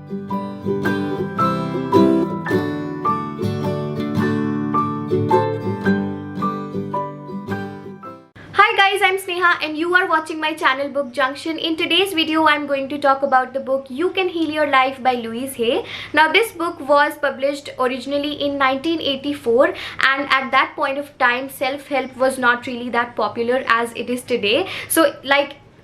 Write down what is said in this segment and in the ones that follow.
Hi guys, I'm Sneha and you are watching my channel Book Junction. In today's video, I'm going to talk about the book You Can Heal Your Life by Louise Hay. Now this book was published originally in 1984, and at that point of time, self-help was not really that popular as it is today. So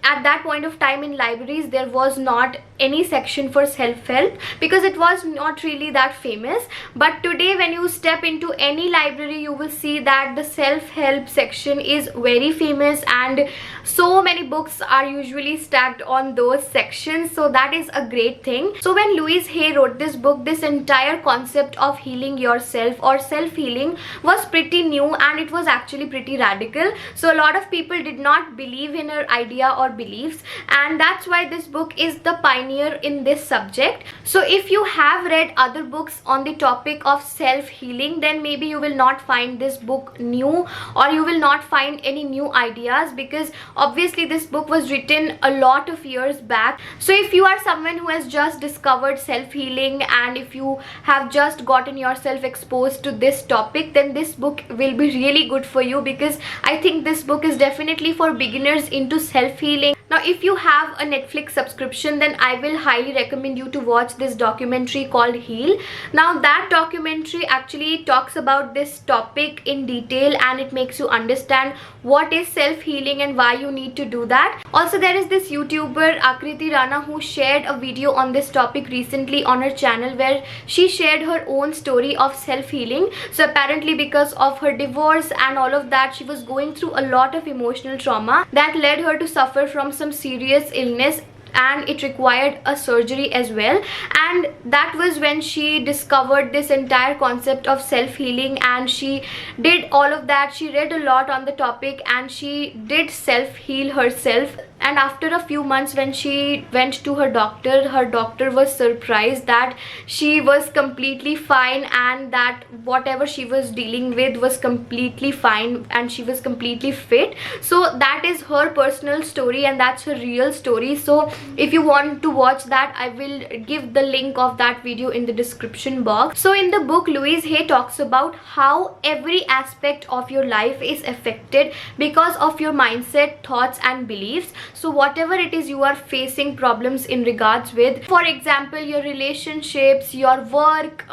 at that point of time in libraries, there was not any section for self-help because it was not really that famous. But today when you step into any library, you will see that the self-help section is very famous and so many books are usually stacked on those sections. So that is a great thing. So when Louise Hay wrote this book, this entire concept of healing yourself or self-healing was pretty new and it was actually pretty radical. So a lot of people did not believe in her idea or beliefs, and that's why this book is the pioneer in this subject. So if you have read other books on the topic of self-healing, then maybe you will not find this book new or you will not find any new ideas, because obviously this book was written a lot of years back. So if you are someone who has just discovered self-healing and if you have just gotten yourself exposed to this topic, then this book will be really good for you, because I think this book is definitely for beginners into self-healing. Now if you have a Netflix subscription, then I will highly recommend you to watch this documentary called Heal. Now that documentary actually talks about this topic in detail and it makes you understand what is self-healing and why you need to do that. Also there is this YouTuber Akriti Rana who shared a video on this topic recently on her channel where she shared her own story of self-healing. So apparently because of her divorce and all of that, she was going through a lot of emotional trauma that led her to suffer from some serious illness, and it required a surgery as well. And that was when she discovered this entire concept of self-healing, and she did all of that. She read a lot on the topic and she did self-heal herself. And after a few months, when she went to her doctor was surprised that she was completely fine and that whatever she was dealing with was completely fine and she was completely fit. So that is her personal story and that's her real story. So if you want to watch that, I will give the link of that video in the description box. So in the book, Louise Hay talks about how every aspect of your life is affected because of your mindset, thoughts and beliefs. So whatever it is you are facing problems in regards with, for example your relationships, your work,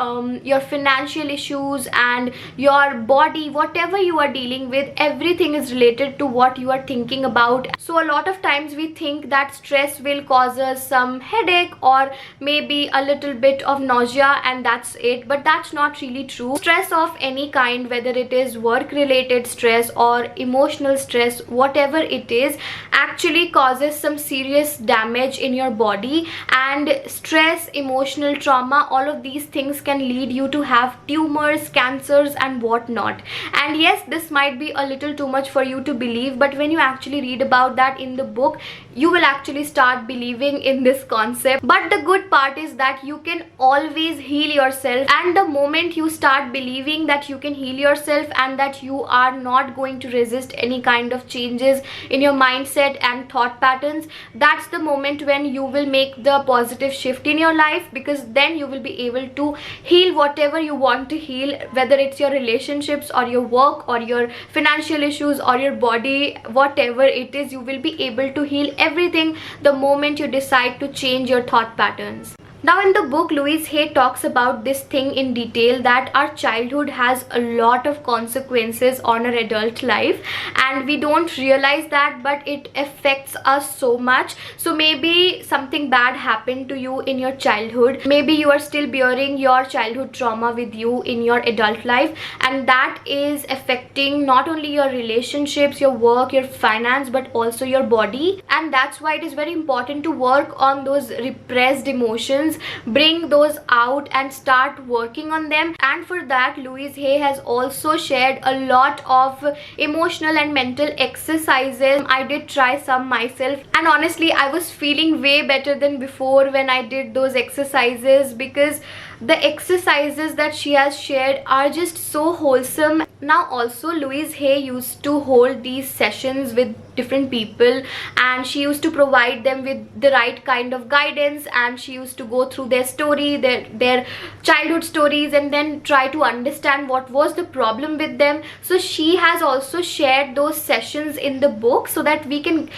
your financial issues and your body, whatever you are dealing with, everything is related to what you are thinking about. So a lot of times we think that stress will cause us some headache or maybe a little bit of nausea and that's it, but that's not really true. Stress of any kind, whether it is work related stress or emotional stress, whatever it is, actually causes some serious damage in your body. And stress, emotional trauma, all of these things can lead you to have tumors, cancers and whatnot. And yes, this might be a little too much for you to believe, but when you actually read about that in the book, you will actually start believing in this concept. But the good part is that you can always heal yourself, and the moment you start believing that you can heal yourself and that you are not going to resist any kind of changes in your mindset and thought patterns, that's the moment when you will make the positive shift in your life, because then you will be able to heal whatever you want to heal, whether it's your relationships or your work or your financial issues or your body, whatever it is, you will be able to heal everything the moment you decide to change your thought patterns. Now in the book, Louise Hay talks about this thing in detail, that our childhood has a lot of consequences on our adult life and we don't realize that, but it affects us so much. So maybe something bad happened to you in your childhood, maybe you are still bearing your childhood trauma with you in your adult life, and that is affecting not only your relationships, your work, your finance, but also your body. And that's why it is very important to work on those repressed emotions, bring those out and start working on them. And for that, Louise Hay has also shared a lot of emotional and mental exercises. I did try some myself and honestly I was feeling way better than before when I did those exercises, because the exercises that she has shared are just so wholesome now also Louise Hay used to hold these sessions with different people, and she used to provide them with the right kind of guidance, and she used to go through their story, their childhood stories, and then try to understand what was the problem with them. So she has also shared those sessions in the book so that we can,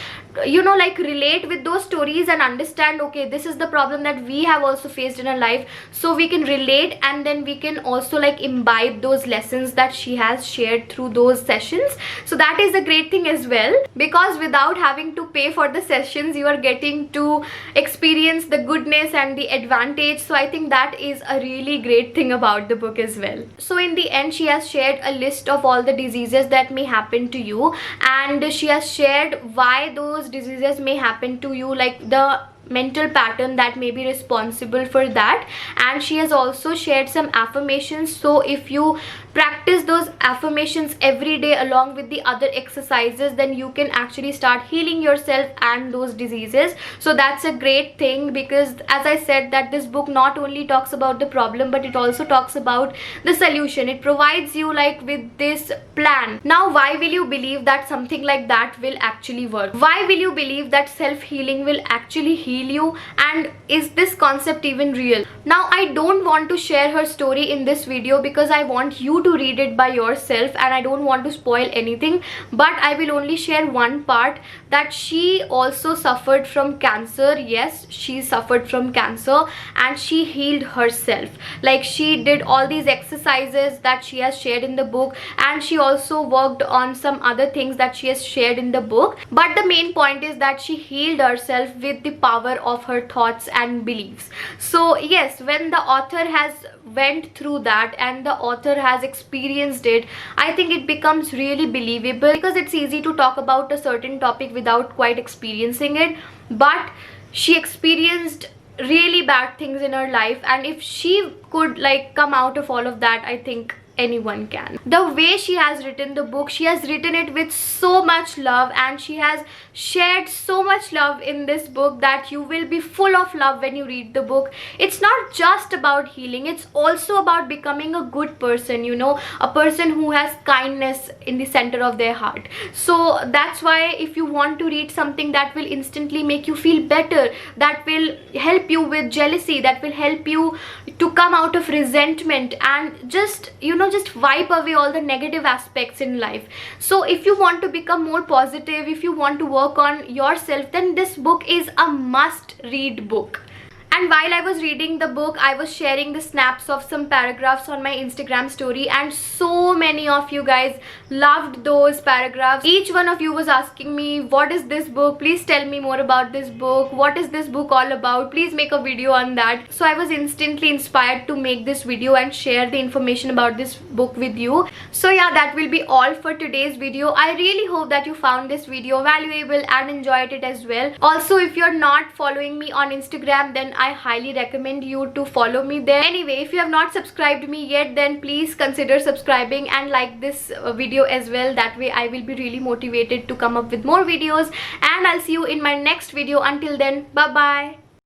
you know, like relate with those stories and understand, okay, this is the problem that we have also faced in our life, so we can relate, and then we can also like imbibe those lessons that she has shared through those sessions. So that is a great thing as well, because without having to pay for the sessions, you are getting to experience the goodness and the advantage. So I think that is a really great thing about the book as well. So in the end, she has shared a list of all the diseases that may happen to you, and she has shared why those diseases may happen to you, like the mental pattern that may be responsible for that. And she has also shared some affirmations, so if you practice those affirmations every day along with the other exercises, then you can actually start healing yourself and those diseases. So that's a great thing, because as I said, that this book not only talks about the problem, but it also talks about the solution. It provides you like with this plan. Now why will you believe that something like that will actually work? Why will you believe that self-healing will actually heal you? And is this concept even real? Now I don't want to share her story in this video because I want you to read it by yourself, and I don't want to spoil anything, but I will only share one part, that she also suffered from cancer. Yes, she suffered from cancer, and she healed herself. Like, she did all these exercises that she has shared in the book, and she also worked on some other things that she has shared in the book, but the main point is that she healed herself with the power of her thoughts and beliefs. So yes, when the author has went through that and the author has experienced it, I think it becomes really believable, because it's easy to talk about a certain topic without quite experiencing it, but she experienced really bad things in her life, and if she could like come out of all of that, I think anyone can. The way she has written the book, she has written it with so much love, and she has shared so much love in this book that you will be full of love when you read the book. It's not just about healing, it's also about becoming a good person, you know, a person who has kindness in the center of their heart. So that's why if you want to read something that will instantly make you feel better, that will help you with jealousy, that will help you to come out of resentment, and just, you know, just wipe away all the negative aspects in life. So if you want to become more positive, if you want to work on yourself, then this book is a must read book. And while I was reading the book, I was sharing the snaps of some paragraphs on my Instagram story, and so many of you guys loved those paragraphs. Each one of you was asking me, what is this book? Please tell me more about this book. What is this book all about? Please make a video on that. So I was instantly inspired to make this video and share the information about this book with you. So yeah, that will be all for today's video. I really hope that you found this video valuable and enjoyed it as well. Also, if you're not following me on Instagram, then I highly recommend you to follow me there. Anyway, if you have not subscribed me yet, then please consider subscribing and like this video as well. That way I will be really motivated to come up with more videos, and I'll see you in my next video. Until then, bye bye.